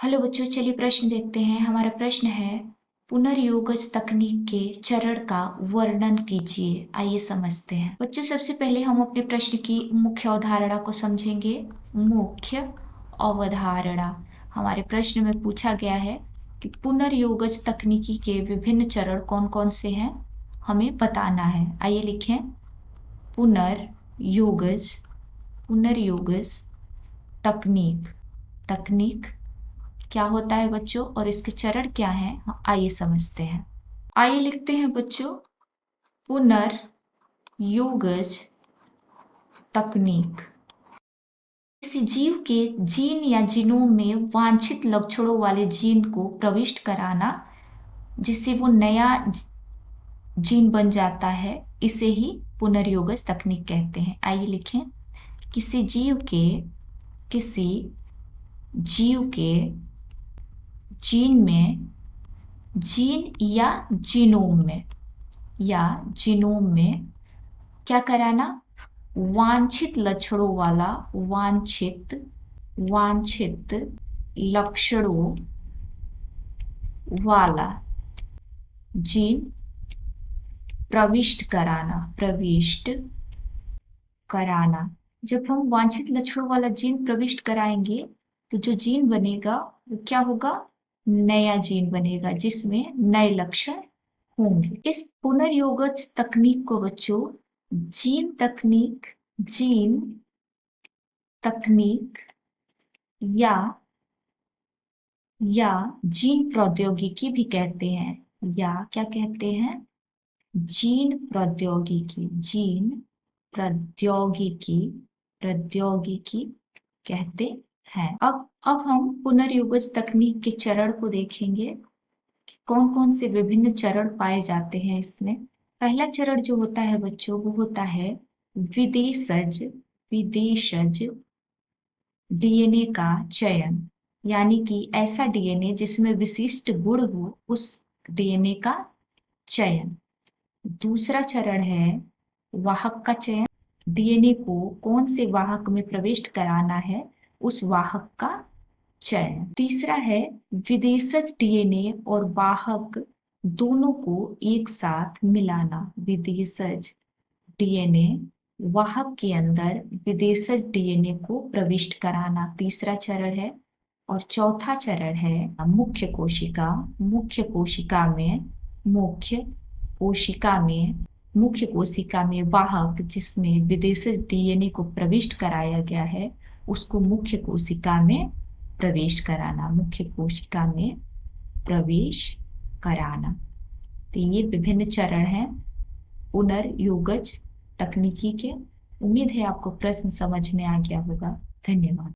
Hello बच्चों, चलिए प्रश्न देखते हैं। हमारा प्रश्न है पुनर्योगज तकनीक के चरण का वर्णन कीजिए। आइए समझते हैं। बच्चों, सबसे पहले हम अपने प्रश्न की मुख्य अवधारणा को समझेंगे। मुख्य अवधारणा हमारे प्रश्न में पूछा गया है कि पुनर्योगज तकनीकी के विभिन्न चरण कौन कौन से हैं, हमें बताना है। आइए लिखें पुनर्योगज तकनीक क्या होता है बच्चों, और इसके चरण क्या हैं, आइए समझते हैं। आइए लिखते हैं बच्चों, पुनर्योगज तकनीक किसी जीव के जीन या जीनोम में वांछित लक्षणों वाले जीन को प्रविष्ट कराना, जिससे वो नया जीन बन जाता है, इसे ही पुनर्योगज तकनीक कहते हैं। आइए लिखें, किसी जीव के जीन या जीनोम में क्या कराना, वांछित लक्षणों वाला जीन प्रविष्ट कराना। जब हम वांछित लक्षणों वाला जीन प्रविष्ट कराएंगे तो जो जीन बनेगा वो क्या होगा, नया जीन बनेगा जिसमें नए लक्षण होंगे। इस पुनर्योगज तकनीक को बच्चों जीन तकनीक या जीन प्रौद्योगिकी भी कहते हैं, या क्या कहते हैं, जीन प्रौद्योगिकी कहते हैं। अब हम पुनर्योगज तकनीक के चरण को देखेंगे, कौन कौन से विभिन्न चरण पाए जाते हैं इसमें। पहला चरण जो होता है बच्चों, वो होता है विदेशज डीएनए का चयन, यानी कि ऐसा डीएनए जिसमें विशिष्ट गुण हो, उस डीएनए का चयन। दूसरा चरण है वाहक का चयन, डीएनए को कौन से वाहक में प्रविष्ट कराना है, उस वाहक का चयन। तीसरा है विदेशज डीएनए और वाहक दोनों को एक साथ मिलाना, विदेशज डीएनए वाहक के अंदर विदेशज डीएनए को प्रविष्ट कराना, तीसरा चरण है। और चौथा चरण है मुख्य कोशिका में वाहक जिसमें विदेशज डीएनए को प्रविष्ट कराया गया है, उसको मुख्य कोशिका में प्रवेश कराना। तो ये विभिन्न चरण हैं पुनर्योगज तकनीकी के। उम्मीद है आपको प्रश्न समझ में आ गया होगा। धन्यवाद।